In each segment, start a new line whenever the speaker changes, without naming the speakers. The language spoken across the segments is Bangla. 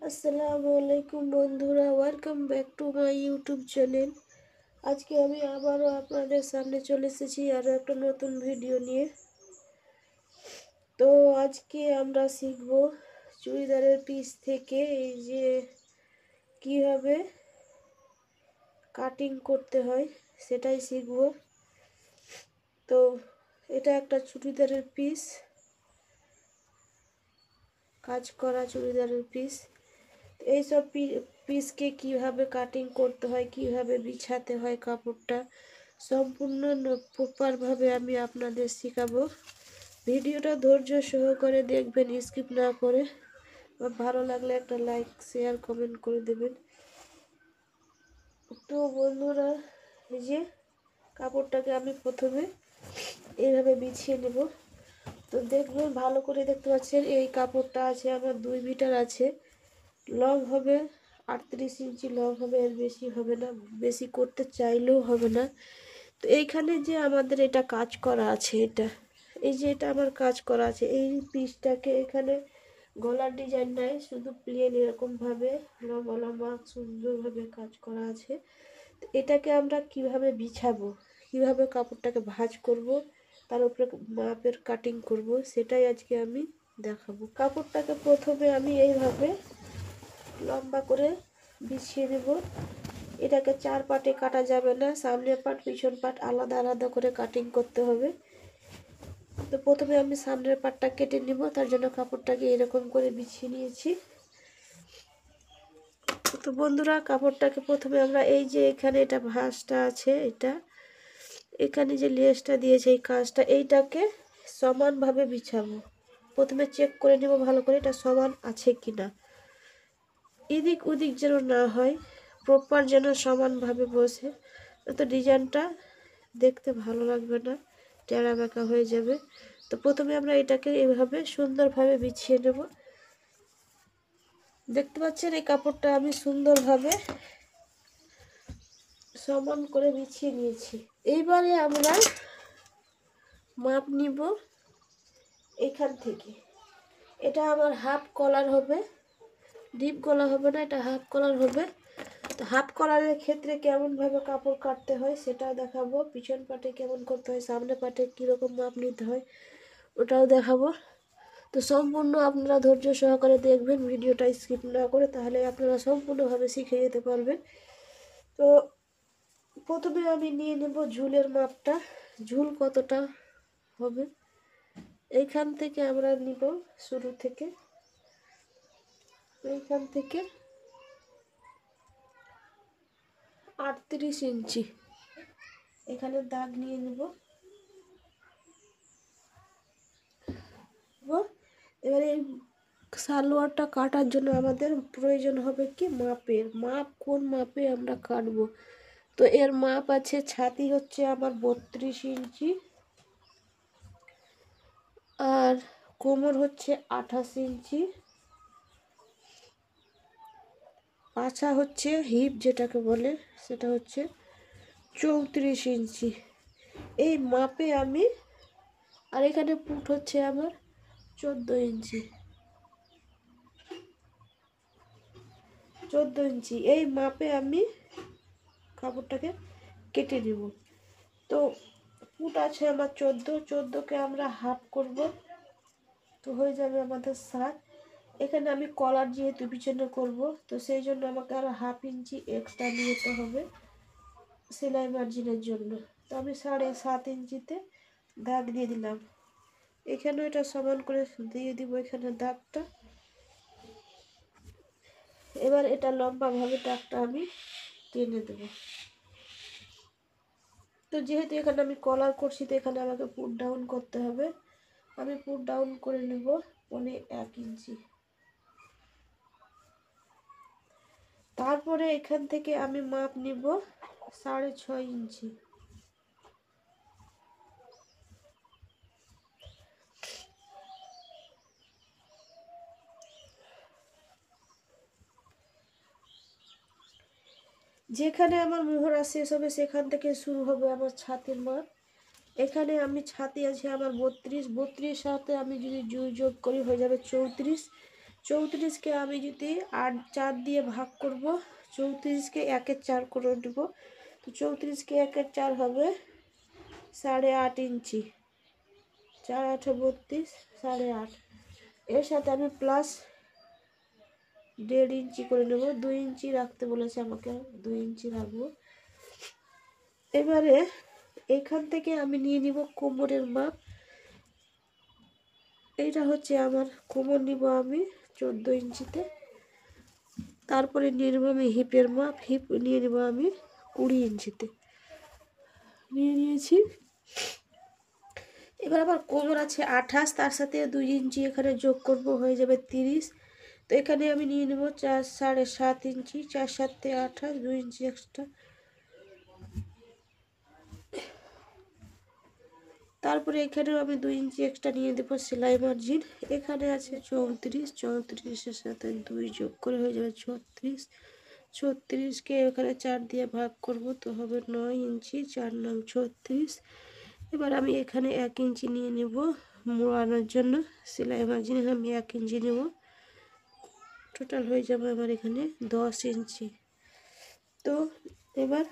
আসসালামু আলাইকুম বন্ধুরা, welcome back to my YouTube channel. আজকে আমি আবারও আপনাদের সামনে চলে এসেছি আরও একটা নতুন ভিডিও নিয়ে। তো আজকে আমরা শিখব চুড়িদারের পিস থেকে এই যে কিভাবে কাটিং করতে হয় সেটাই শিখব। তো এটা একটা চুড়িদারের পিস, কাজ করা চুড়িদারের পিস। এইসব পিসকে কিভাবে কাটিং করতে হয়, কিভাবে বিছাতে হয় কাপড়টা, সম্পূর্ণ প্রপারভাবে আমি আপনাদের শেখাবো। ভিডিওটা ধৈর্য সহকারে দেখবেন, স্কিপ না করে। ভালো লাগলে একটা লাইক, শেয়ার, কমেন্ট করে দেবেন। তো বন্ধুরা, এই যে কাপড়টাকে আমি প্রথমে এইভাবে বিছিয়ে নেব। তো দেখবেন, ভালো করে দেখতে পাচ্ছেন এই কাপড়টা আছে আমার 2 মিটার আছে। লং হবে 38 ইঞ্চি লং হবে, এর বেশি হবে না, বেশি করতে চাইলেও হবে না। তো এইখানে যে আমাদের এটা কাজ করা আছে, এই যে এটা আমার কাজ করা আছে, এই পিসটাকে এখানে গলার ডিজাইন নাই, শুধু প্লেন এরকমভাবে লম্বা লম্বা সুন্দরভাবে কাজ করা আছে। তো এটাকে আমরা কিভাবে বিছাবো, কিভাবে কাপড়টাকে ভাঁজ করব, তার উপরে মাপের কাটিং করব, সেটাই আজকে আমি দেখাবো। কাপড়টাকে প্রথমে আমি এইভাবে লম্বা করে বিছিয়ে নেব। এটাকে 4 পার্টে কাটা যাবে না, সামনের পার্ট পিছন পার্ট আলাদা আলাদা করে কাটিং করতে হবে। তো প্রথমে আমি সামনের পার্টটা কেটে নিব, তার জন্য কাপড়টাকে এরকম করে বিছিয়ে নিয়েছি। তো বন্ধুরা, কাপড়টাকে প্রথমে আমরা এই যে এখানে এটা ভাঁজটা আছে, এখানে যে লেসটা দিয়েছে এই কাজটা, এইটাকে সমানভাবে বিছাবো। প্রথমে চেক করে নেব ভালো করে এটা সমান আছে কিনা, এদিক ওদিক যেন না হয়, প্রপার যেন সমানভাবে বসে। তো ডিজাইনটা দেখতে ভালো লাগবে না, টেরা বেঁকা হয়ে যাবে। তো প্রথমে আমরা এটাকে এভাবে সুন্দরভাবে বিছিয়ে নেব। দেখতে পাচ্ছেন এই কাপড়টা আমি সুন্দরভাবে সমান করে বিছিয়ে নিয়েছি। এইবারে আমরা মাপ নিব এখান থেকে। এটা আমার হাফ কলার হবে, ডিপ গলা হবে না, এটা হাফ কলার হবে। তো হাফ কলারের ক্ষেত্রে কেমনভাবে কাপড় কাটতে হয় সেটাও দেখাবো, পিছন পাটে কেমন করতে হয়, সামনে পাটে কীরকম মাপ নিতে হয় ওটাও দেখাবো। তো সম্পূর্ণ আপনারা ধৈর্য সহকারে দেখবেন, ভিডিওটা স্কিপ না করে, তাহলে আপনারা সম্পূর্ণভাবে শিখে যেতে পারবেন। তো প্রথমে আমি নিয়ে নেব ঝুলের মাপটা, ঝুল কতটা হবে এইখান থেকে আমরা নিব, শুরু থেকে এইখান থেকে 38 ইঞ্চি এখানে দাগ নিয়ে নেব। এবারে এই সালোয়ারটা কাটার জন্য আমাদের প্রয়োজন হবে কি মাপের, মাপ কোন মাপে আমরা কাটবো। তো এর মাপ আছে, ছাতি হচ্ছে আমার 32 ইঞ্চি, আর কোমর হচ্ছে 28 ইঞ্চি, পাছা হচ্ছে হিপ যেটাকে বলে সেটা হচ্ছে 34 ইঞ্চি। এই মাপে আমি, আর এখানে পুট হচ্ছে আমার 14 ইঞ্চি, 14 ইঞ্চি এই মাপে আমি কাপড়টাকে কেটে নেব। তো পুট আছে আমার 14কে আমরা হাফ করব, তো হয়ে যাবে আমাদের 7। এখানে আমি কলার যেহেতু পিছনে করব, তো সেই জন্য আমাকে আরও হাফ ইঞ্চি এক্সট্রা নিয়ে যেতে হবে সেলাই মার্জিনের জন্য। তো আমি 7.5 ইঞ্চিতে দাগ দিয়ে দিলাম। এখানেও এটা সমান করে দিয়ে দিব এখানে দাগটা। এবার এটা লম্বাভাবে দাগটা আমি টেনে দেবো। তো যেহেতু এখানে আমি কলার করছি, তো এখানে আমাকে পুট ডাউন করতে হবে। আমি পুট ডাউন করে নেব 1.5 ইঞ্চি। তারপরে এখান থেকে আমি মাপ নিব 6.5 ইঞ্চি। যেখানে আমার মোহরা শেষ হবে সেখান থেকে শুরু হবে আমার ছাতির মাপ। এখানে আমি ছাতি আছে আমার 32, সাথে আমি যদি যোগ করি হয়ে যাবে 34। 34কে আমি যদি 8 দিয়ে ভাগ করব, 34কে 1/4 করে দেব, তো 34কে 1/4 হবে 8.5 ইঞ্চি, 4 8 32, 8.5। এর সাথে আমি প্লাস 1.5 ইঞ্চি করে নেব, 2 ইঞ্চি রাখতে বলেছে আমাকে, 2 ইঞ্চি রাখবো। এবারে এখান থেকে আমি নিয়ে নিব কোমরের মাপ। এইটা হচ্ছে আমার কোমর, নিব আমি 14 ইঞ্চিতে। তারপরে নিয়ে নেব আমি হিপের মাপ, হিপ নিয়ে নেব আমি 20 ইঞ্চিতে নিয়ে নিয়েছি। এবার আমার কোমর আছে 28, তার সাথে 2 ইঞ্চি এখানে যোগ করব, হয়ে যাবে 30। তো এখানে আমি নিয়ে নেব 7.5 ইঞ্চি, 4 7 28, 2 ইঞ্চি এক্সট্রা। তারপরে এখানেও আমি 2 ইঞ্চি এক্সট্রা নিয়ে দেবো সেলাই মার্জিন। এখানে আছে 34, 34-এর সাথে 2 যোগ করে হয়ে যাবে 36। 36কে এখানে 4 দিয়ে ভাগ করব, তো হবে 9 ইঞ্চি, 4 9 36। এবার আমি এখানে 1 ইঞ্চি নিয়ে নেব মোড়ানোর জন্য, সেলাই মার্জিনে আমি 1 ইঞ্চি নেব। টোটাল হয়ে যাবে আমার এখানে 10 ইঞ্চি। তো এবার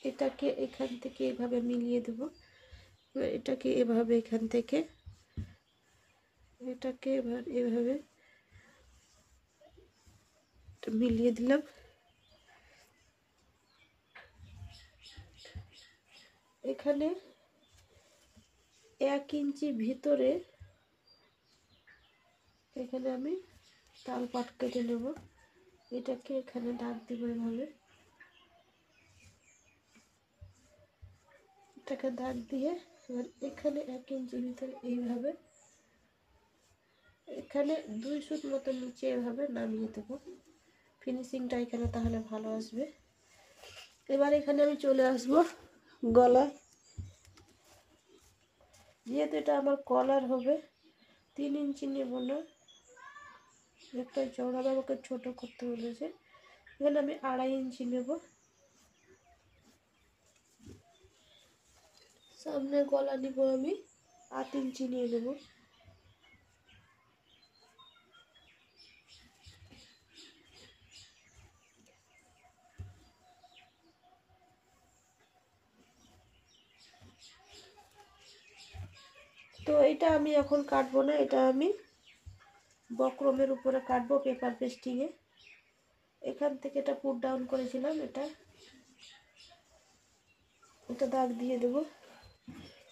এটাকে এখান থেকে এভাবে মিলিয়ে দেব। এটাকে এভাবে এখান থেকে এটাকে এবার এভাবে মিলিয়ে দিলাম। এখানে 1 ইঞ্চি ভিতরে এখানে আমি তাল পাট কেটে নেব। এটাকে এখানে দাগ দিব এভাবে, এটাকে দাগ দিয়ে এবার এখানে 1 ইঞ্চি ভিতরে এইভাবে এখানে 2 সুত মতো নিচে এভাবে নামিয়ে দেবো। ফিনিশিংটা এখানে তাহলে ভালো আসবে। এবার এখানে আমি চলে আসব গলায়। যেহেতু এটা আমার কলার হবে, 3 ইঞ্চি নেব না, একটা চওড়া আমাকে ছোট করতে বলেছে, এখানে আমি 2.5 ইঞ্চি নেব। সামনে গলা নিব আমি 8 ইঞ্চি নিয়ে নেব। তো এটা আমি এখন কাটবো না, এটা আমি বক্রমের উপরে কাটবো পেপার পেস্টিংয়ে। এখান থেকে এটা পুট ডাউন করেছিলাম, এটা দাগ দিয়ে দেবো।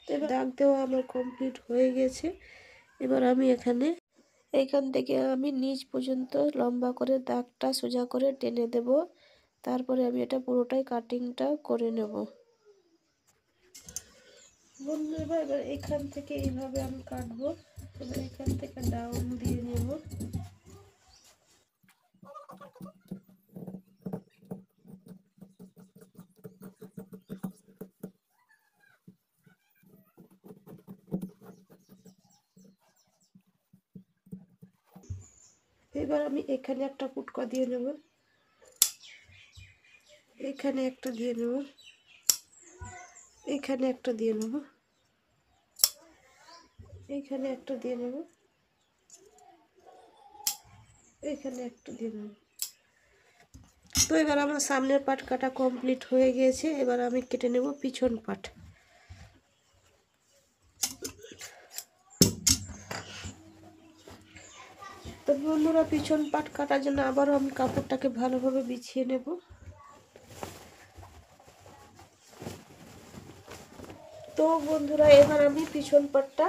তো এবার দাগ দেওয়া আমার কমপ্লিট হয়ে গেছে। এবার আমি এখান থেকে আমি নিচ পর্যন্ত লম্বা করে দাগটা সোজা করে টেনে দেব। তারপরে আমি এটা পুরোটাই কাটিংটা করে নেব। বন্ধুরা এবার এখান থেকে এইভাবে আমি কাটবো। এবার এখান থেকে ডাউন দিয়ে নেব। এবার আমি এখানে একটা কুটকা দিয়ে নেব, এখানে একটা দিয়ে নেব, এখানে একটা দিয়ে নেব, এখানে একটা দিয়ে নেব, এখানে একটা দিয়ে নেব। তো এবার আমার সামনের পাট কাটা কমপ্লিট হয়ে গিয়েছে। এবার আমি কেটে নেব পিছন পাট। তো বন্ধুরা পিছন পাট কাটার জন্য আবারও আমি কাপড়টাকে ভালোভাবে বিছিয়ে নেব। তো বন্ধুরা এবার আমি পিছন পাটটা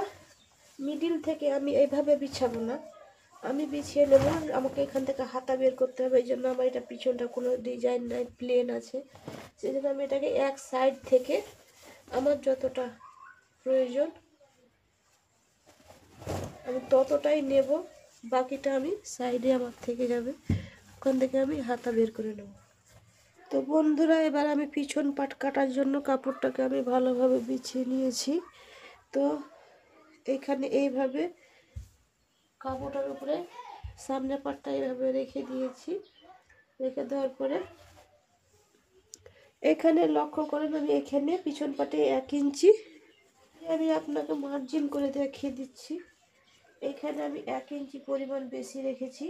মিডিল থেকে আমি এইভাবে বিছাবো না, আমি বিছিয়ে নেব। আমাকে এখান থেকে হাতা বের করতে হবে, এই জন্য আমার এটা পিছনটা কোনো ডিজাইন নাই, প্লেন আছে। সেই জন্য আমি এটাকে এক সাইড থেকে আমার যতটা প্রয়োজন আমি ততটাই নেব, বাকিটা আমি সাইডে আমার থেকে যাবে, ওখান থেকে আমি হাতা বের করে নেব। তো বন্ধুরা এবার আমি পিছন পাট কাটার জন্য কাপড়টাকে আমি ভালোভাবে বিছিয়ে নিয়েছি। তো এখানে এইভাবে কাপড়টার উপরে সামনের পাটটা এইভাবে রেখে দিয়েছি। রেখে দেওয়ার পরে এখানে লক্ষ্য করেন আমি এখানে পিছন পাটে 1 ইঞ্চি আমি আপনাকে মার্জিন করে দেখিয়ে দিচ্ছি। এখানে আমি 1 ইঞ্চি পরিমাণ বেশি রেখেছি।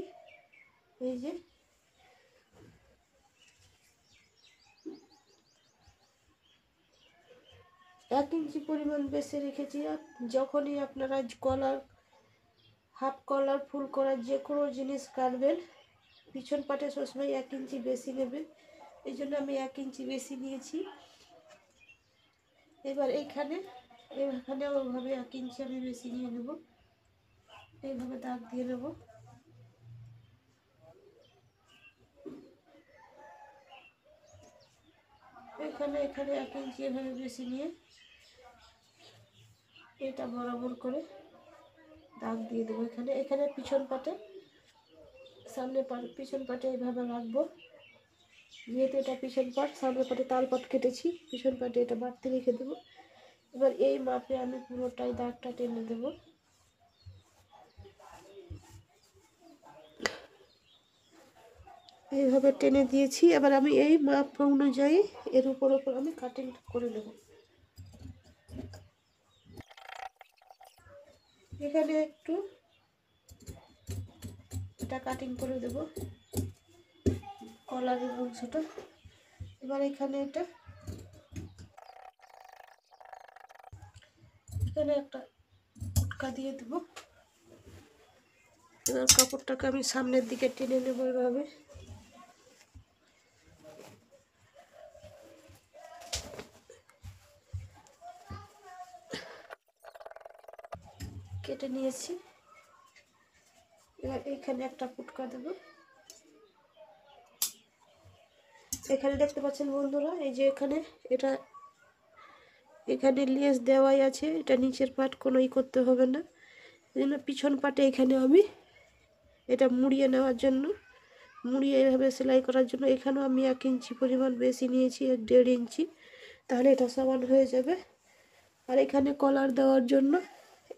এই যে 1 ইঞ্চি পরিমাণ বেশি রেখেছি। আর যখনই আপনারা কলার, হাফ কলার, ফুল কলার যে কোনো জিনিস কাটবেন, পিছন পাটে সবসময় 1 ইঞ্চি বেশি নেবেন। এই জন্য আমি 1 ইঞ্চি বেশি নিয়েছি। এবার এখানে ওইভাবে 1 ইঞ্চি আমি বেশি নিয়ে নেব। এইভাবে দাগ দিয়ে নেব। এখানে 1 ইঞ্চি এভাবে বেশি নিয়ে এটা বরাবর করে দাগ দিয়ে দেবো। এখানে পিছন পাটে, পিছন পাটে এইভাবে রাখবো। যেহেতু এটা পিছন পাট, সামনে পাটে তাল পাট কেটেছি, পিছন পাটে এটা বাড়তে রেখে দেবো। এবার এই মাপে আমি পুরোটাই দাগটা টেনে দেবো। এইভাবে টেনে দিয়েছি। এবার আমি এই মাপ অনুযায়ী এর উপর আমি কাটিং করে নেব। এখানে একটু এটা কাটিং করে দেব, কলারের অংশটা। এবার এখানে একটা ফুটকা দিয়ে দেব। এবার কাপড়টাকে আমি সামনের দিকে টেনে নেব। এভাবে কেটে নিয়েছি। এবার এইখানে একটা ফুটকা দেব। এখানে দেখতে পাচ্ছেন বন্ধুরা, এই যে এখানে লেস দেওয়াই আছে। এটা নিচের পাট কোনো করতে হবে না। এই জন্য পিছন পাটে এখানে আমি এটা মুড়িয়ে নেওয়ার জন্য, মুড়িয়ে এইভাবে সেলাই করার জন্য এখানেও আমি 1 ইঞ্চি পরিমাণ বেশি নিয়েছি, 1.5 ইঞ্চি, তাহলে এটা সমান হয়ে যাবে। আর এখানে কলার দেওয়ার জন্য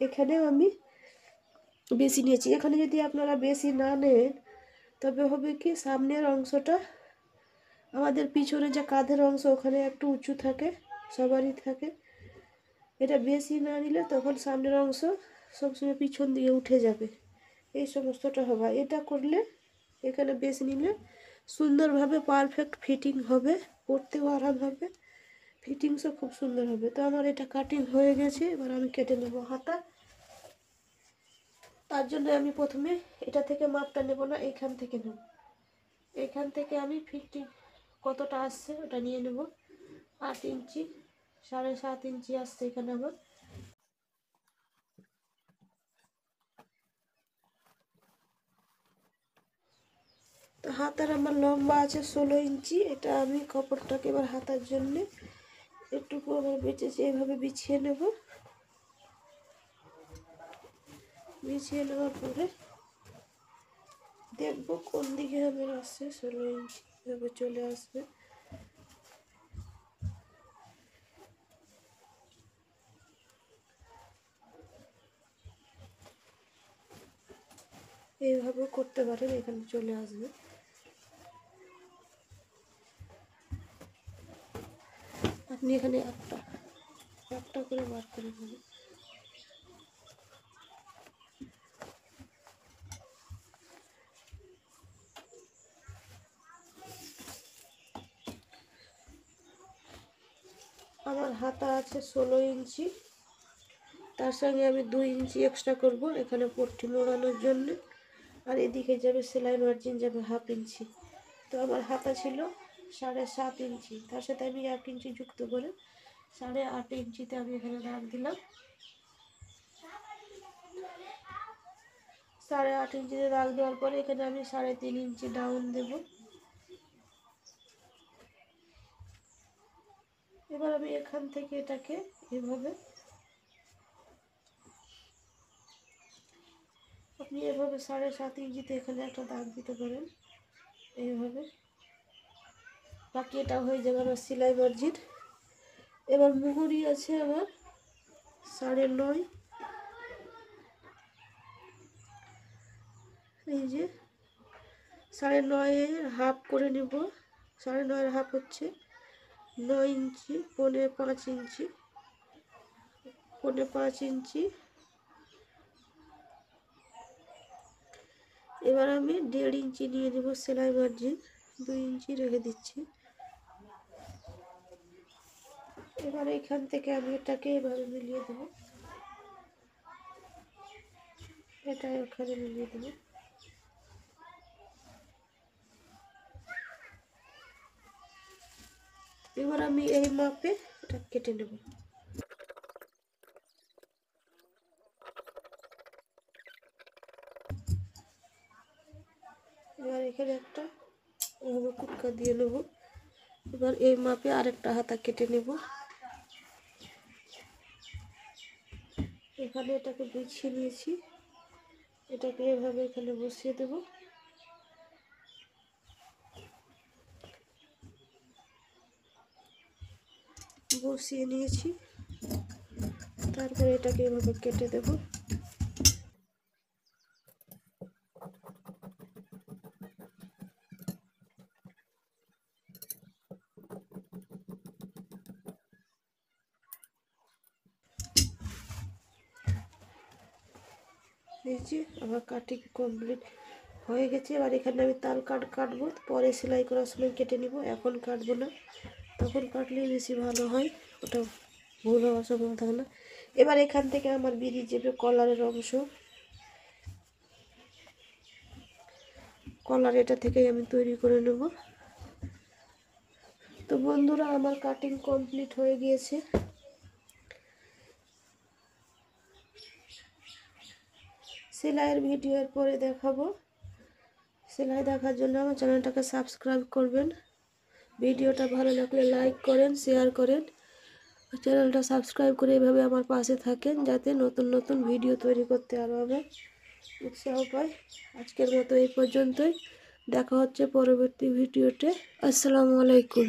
এখানেও আমি বেশি নিয়েছি। এখানে যদি আপনারা বেশি না নেন, তবে হবে কি, সামনের অংশটা, আমাদের পিছনে যে কাঁধের অংশ, ওখানে একটু উঁচু থাকে, সবারই থাকে। এটা বেশি না নিলে তখন সামনের অংশ সবসময় পিছন দিকে উঠে যাবে, এই সমস্তটা হবে। এটা করলে, এখানে বেশি নিলে সুন্দরভাবে পারফেক্ট ফিটিং হবে, পরতেও আরাম হবে, ফিটিংসও খুব সুন্দর হবে। তো আমার এটা কাটিং হয়ে গেছে। এবার আমি কেটে নেব হাতা। তার জন্য আমি প্রথমে এটা থেকে মাপটা নেব না, এখান থেকে নেব। এখান থেকে আমি ফিটিং কতটা আসছে ওটা নিয়ে নেব। 8 ইঞ্চি, 7.5 ইঞ্চি আসছে এখানে আমার। তো হাতার আমার লম্বা আছে 16 ইঞ্চি। এটা আমি কাপড়টাকে এবার হাতার জন্য একটুকু আমার বেঁচেছে, এইভাবে বিছিয়ে নেব। বিছিয়ে নেওয়ার পরে দেখবো কোন দিকে আমার আসছে। 16 ইঞ্চি এভাবে চলে আসবে। এইভাবে করতে পারেন, এখানে চলে আসবে। আপনি এখানে একটা করে বার করে নেবেন। আমার হাতা আছে 16 ইঞ্চি, তার সঙ্গে আমি 2 ইঞ্চি এক্সট্রা করব এখানে পট্টি মোড়ানোর জন্য। আর এদিকে যাবে সেলাই মার্জিন, যাবে 1/2 ইঞ্চি। তো আমার হাতা ছিল 7.5 ইঞ্চি, তার সাথে আমি 1 ইঞ্চি যুক্ত করে 8.5 ইঞ্চিতে আমি এখানে দাগ দিলাম। 8.5 ইঞ্চিতে দাগ দেওয়ার পরে এখানে আমি 3.5 ইঞ্চি ডাউন দেব। এবার আমি এখান থেকে এটাকে এভাবে, আপনি এভাবে 7.5 ইঞ্চিতে এখানে একটা দাগ দিতে পারেন এইভাবে। বাকি এটা হয়ে যাবে আমার সেলাই মার্জিন। এবার মুহুরি আছে আমার 9.5। এই যে 9.5 হাফ করে নেব। 9.5 হাফ হচ্ছে 9 ইঞ্চি, 5.5 ইঞ্চি, 5.5 ইঞ্চি, এবার আমি 1.5 ইঞ্চি নিয়ে নেব সেলাই মার্জিন, 2 ইঞ্চি রেখে দিচ্ছি। এবার এখান থেকে আমি এটাকে এভাবে মিলিয়ে দেবো, এটা ওখানে মিলিয়ে দেবো। এবার আমি এই মাপে এটা কেটে নেব। এবার এখানে একটা এভাবে কুটকা দিয়ে নেব। এবার এই মাপে আরেকটা হাতা কেটে নেব। এখানে এটাকে বিছিয়ে নিয়েছি, এটাকে এভাবে এখানে বসিয়ে দেব। বসিয়ে নিয়েছি, তারপরে এটাকে এভাবে কেটে দেব। এই যে আমার কাটিং কমপ্লিট হয়ে গেছে। এবার এখানে আমি তাল কাটবো, পরে সেলাই করার সময় কেটে নিব, এখন কাটবো না, তখন কাটলেই বেশি ভালো হয়, ওটা ভুল হওয়ার সম্ভাবনা থাকে না। এবার এখান থেকে আমার বেরিয়ে যাবে কলারের অংশ, কলার এটা থেকেই আমি তৈরি করে নেব। তো বন্ধুরা, আমার কাটিং কমপ্লিট হয়ে গিয়েছে। সেলাইয়ের ভিডিওর পরে দেখাবো। সেলাই দেখার জন্য আমার চ্যানেলটাকে সাবস্ক্রাইব করবেন, ভিডিওটা ভালো লাগলে লাইক করেন, শেয়ার করেন, চ্যানেলটা সাবস্ক্রাইব করে এভাবে আমার পাশে থাকেন, যাতে নতুন নতুন ভিডিও তৈরি করতে আরও আমি উৎসাহ পাই। আজকের মতো এই পর্যন্তই, দেখা হচ্ছে পরবর্তী ভিডিওতে। আসসালামু আলাইকুম।